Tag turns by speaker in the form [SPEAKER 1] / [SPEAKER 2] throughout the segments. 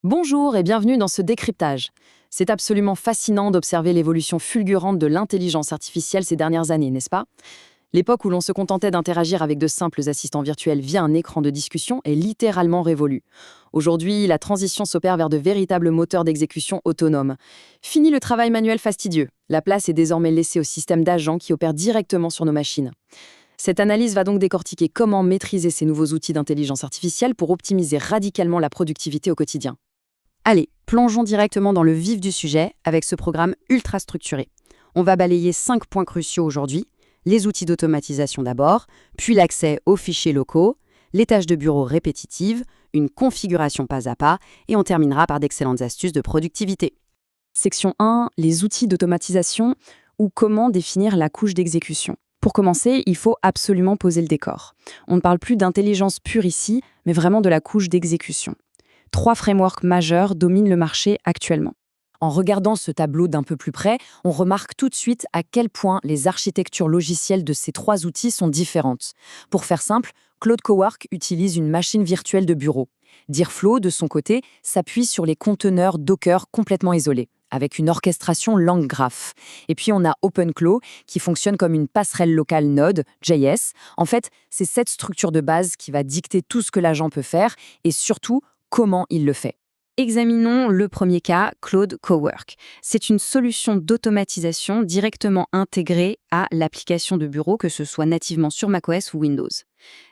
[SPEAKER 1] Bonjour et bienvenue dans ce décryptage. C'est absolument fascinant d'observer l'évolution fulgurante de l'intelligence artificielle ces dernières années, n'est-ce pas? L'époque où l'on se contentait d'interagir avec de simples assistants virtuels via un écran de discussion est littéralement révolue. Aujourd'hui, la transition s'opère vers de véritables moteurs d'exécution autonomes. Fini le travail manuel fastidieux. La place est désormais laissée au système d'agents qui opèrent directement sur nos machines. Cette analyse va donc décortiquer comment maîtriser ces nouveaux outils d'intelligence artificielle pour optimiser radicalement la productivité au quotidien. Allez, plongeons directement dans le vif du sujet avec ce programme ultra structuré. On va balayer 5 points cruciaux aujourd'hui. Les outils d'automatisation d'abord, puis l'accès aux fichiers locaux, les tâches de bureau répétitives, une configuration pas à pas, et on terminera par d'excellentes astuces de productivité. Section 1, les outils d'automatisation ou comment définir la couche d'exécution. Pour commencer, il faut absolument poser le décor. On ne parle plus d'intelligence pure ici, mais vraiment de la couche d'exécution. 3 frameworks majeurs dominent le marché actuellement. En regardant ce tableau d'un peu plus près, on remarque tout de suite à quel point les architectures logicielles de ces 3 outils sont différentes. Pour faire simple, Claude Cowork utilise une machine virtuelle de bureau. Dirflow, de son côté, s'appuie sur les conteneurs Docker complètement isolés, avec une orchestration LangGraph. Et puis on a OpenClaw, qui fonctionne comme une passerelle locale Node.js. En fait, c'est cette structure de base qui va dicter tout ce que l'agent peut faire, et surtout, comment il le fait. Examinons le premier cas, Claude Cowork. C'est une solution d'automatisation directement intégrée à l'application de bureau, que ce soit nativement sur macOS ou Windows.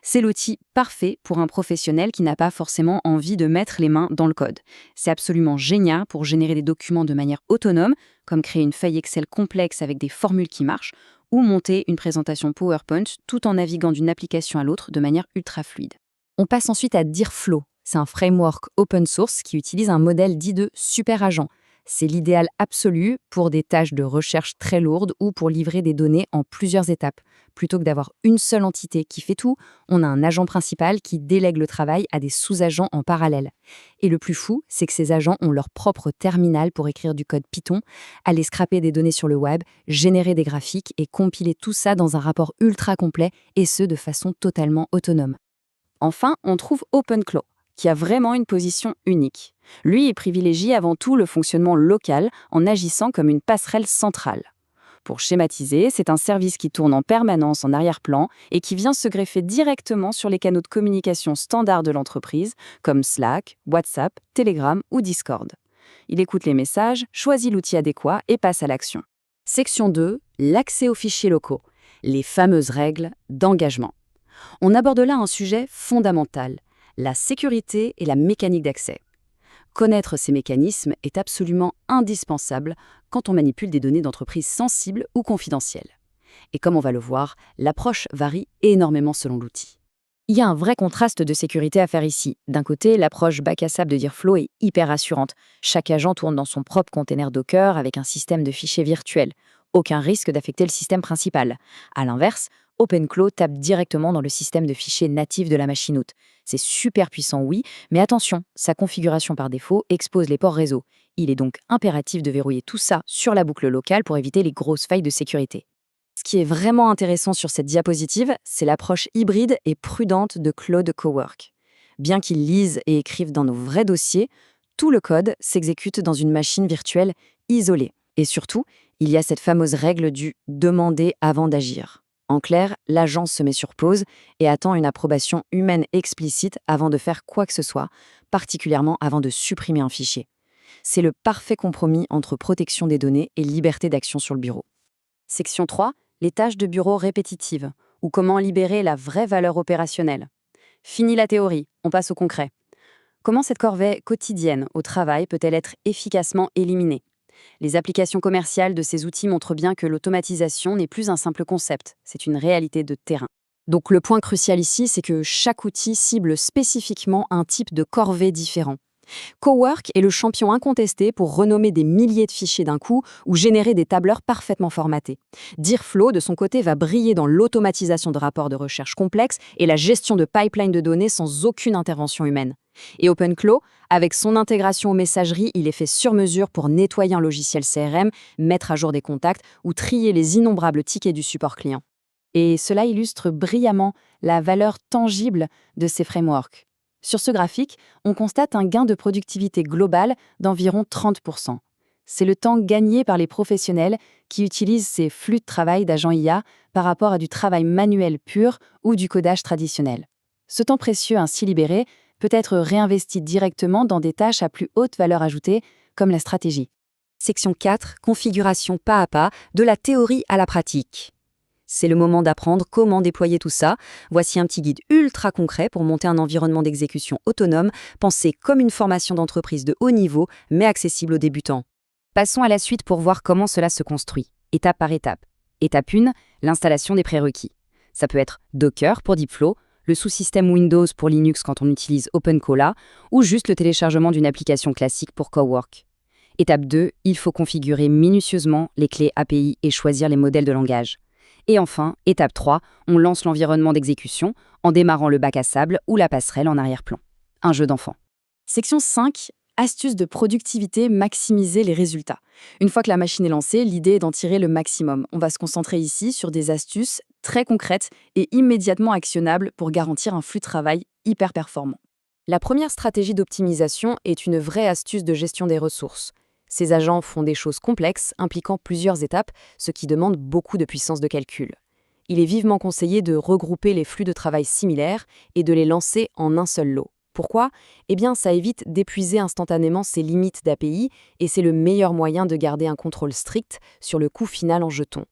[SPEAKER 1] C'est l'outil parfait pour un professionnel qui n'a pas forcément envie de mettre les mains dans le code. C'est absolument génial pour générer des documents de manière autonome, comme créer une feuille Excel complexe avec des formules qui marchent, ou monter une présentation PowerPoint tout en naviguant d'une application à l'autre de manière ultra fluide. On passe ensuite à Dirflow. C'est un framework open source qui utilise un modèle dit de super agent. C'est l'idéal absolu pour des tâches de recherche très lourdes ou pour livrer des données en plusieurs étapes. Plutôt que d'avoir une seule entité qui fait tout, on a un agent principal qui délègue le travail à des sous-agents en parallèle. Et le plus fou, c'est que ces agents ont leur propre terminal pour écrire du code Python, aller scraper des données sur le web, générer des graphiques et compiler tout ça dans un rapport ultra complet, et ce de façon totalement autonome. Enfin, on trouve OpenClaw, qui a vraiment une position unique. Lui, il privilégie avant tout le fonctionnement local en agissant comme une passerelle centrale. Pour schématiser, c'est un service qui tourne en permanence en arrière-plan et qui vient se greffer directement sur les canaux de communication standards de l'entreprise, comme Slack, WhatsApp, Telegram ou Discord. Il écoute les messages, choisit l'outil adéquat et passe à l'action. Section 2, l'accès aux fichiers locaux, les fameuses règles d'engagement. On aborde là un sujet fondamental, la sécurité et la mécanique d'accès. Connaître ces mécanismes est absolument indispensable quand on manipule des données d'entreprise sensibles ou confidentielles. Et comme on va le voir, l'approche varie énormément selon l'outil. Il y a un vrai contraste de sécurité à faire ici. D'un côté, l'approche bac à sable de Dirflow est hyper rassurante. Chaque agent tourne dans son propre container Docker avec un système de fichiers virtuel. Aucun risque d'affecter le système principal. À l'inverse, OpenClaw tape directement dans le système de fichiers natif de la machine hôte. C'est super puissant, oui, mais attention, sa configuration par défaut expose les ports réseau. Il est donc impératif de verrouiller tout ça sur la boucle locale pour éviter les grosses failles de sécurité. Ce qui est vraiment intéressant sur cette diapositive, c'est l'approche hybride et prudente de Claude Cowork. Bien qu'il lise et écrive dans nos vrais dossiers, tout le code s'exécute dans une machine virtuelle isolée. Et surtout, il y a cette fameuse règle du « demander avant d'agir ». En clair, l'agent se met sur pause et attend une approbation humaine explicite avant de faire quoi que ce soit, particulièrement avant de supprimer un fichier. C'est le parfait compromis entre protection des données et liberté d'action sur le bureau. Section 3, les tâches de bureau répétitives, ou comment libérer la vraie valeur opérationnelle. Fini la théorie, on passe au concret. Comment cette corvée quotidienne au travail peut-elle être efficacement éliminée ? Les applications commerciales de ces outils montrent bien que l'automatisation n'est plus un simple concept, c'est une réalité de terrain. Donc le point crucial ici, c'est que chaque outil cible spécifiquement un type de corvée différent. Cowork est le champion incontesté pour renommer des milliers de fichiers d'un coup ou générer des tableurs parfaitement formatés. Dirflow, de son côté, va briller dans l'automatisation de rapports de recherche complexes et la gestion de pipelines de données sans aucune intervention humaine. Et OpenClaw, avec son intégration aux messageries, il est fait sur mesure pour nettoyer un logiciel CRM, mettre à jour des contacts ou trier les innombrables tickets du support client. Et cela illustre brillamment la valeur tangible de ces frameworks. Sur ce graphique, on constate un gain de productivité globale d'environ 30%. C'est le temps gagné par les professionnels qui utilisent ces flux de travail d'agents IA par rapport à du travail manuel pur ou du codage traditionnel. Ce temps précieux ainsi libéré peut être réinvesti directement dans des tâches à plus haute valeur ajoutée, comme la stratégie.
[SPEAKER 2] Section 4, configuration pas à pas, de la théorie à la pratique. C'est le moment d'apprendre comment déployer tout ça. Voici un petit guide ultra concret pour monter un environnement d'exécution autonome, pensé comme une formation d'entreprise de haut niveau, mais accessible aux débutants. Passons à la suite pour voir comment cela se construit, étape par étape. Étape 1, l'installation des prérequis. Ça peut être Docker pour Deepflow, le sous-système Windows pour Linux quand on utilise OpenCola, ou juste le téléchargement d'une application classique pour Cowork. Étape 2, il faut configurer minutieusement les clés API et choisir les modèles de langage. Et enfin, étape 3, on lance l'environnement d'exécution en démarrant le bac à sable ou la passerelle en arrière-plan. Un jeu d'enfant.
[SPEAKER 1] Section 5, astuces de productivité, maximiser les résultats. Une fois que la machine est lancée, l'idée est d'en tirer le maximum. On va se concentrer ici sur des astuces très concrètes et immédiatement actionnables pour garantir un flux de travail hyper performant. La première stratégie d'optimisation est une vraie astuce de gestion des ressources. Ces agents font des choses complexes impliquant plusieurs étapes, ce qui demande beaucoup de puissance de calcul. Il est vivement conseillé de regrouper les flux de travail similaires et de les lancer en un seul lot. Pourquoi ? Eh bien, ça évite d'épuiser instantanément ses limites d'API et c'est le meilleur moyen de garder un contrôle strict sur le coût final en jetons.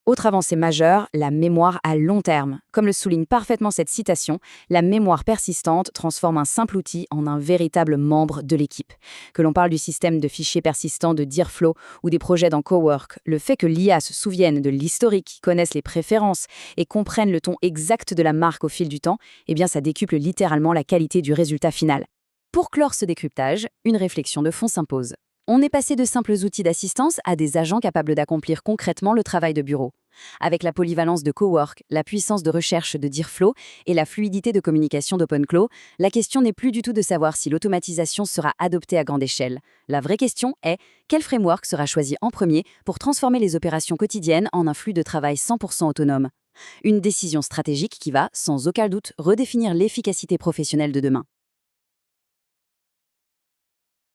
[SPEAKER 1] Autre avancée majeure, la mémoire à long terme. Comme le souligne parfaitement cette citation, la mémoire persistante transforme un simple outil en un véritable membre de l'équipe. Que l'on parle du système de fichiers persistants de Deerflow ou des projets dans Cowork, le fait que l'IA se souvienne de l'historique, connaisse les préférences et comprenne le ton exact de la marque au fil du temps, eh bien ça décuple littéralement la qualité du résultat final. Pour clore ce décryptage, une réflexion de fond s'impose. On est passé de simples outils d'assistance à des agents capables d'accomplir concrètement le travail de bureau. Avec la polyvalence de Cowork, la puissance de recherche de Deerflow et la fluidité de communication d'OpenClaw, la question n'est plus du tout de savoir si l'automatisation sera adoptée à grande échelle. La vraie question est, quel framework sera choisi en premier pour transformer les opérations quotidiennes en un flux de travail 100% autonome ? Une décision stratégique qui va, sans aucun doute, redéfinir l'efficacité professionnelle de demain.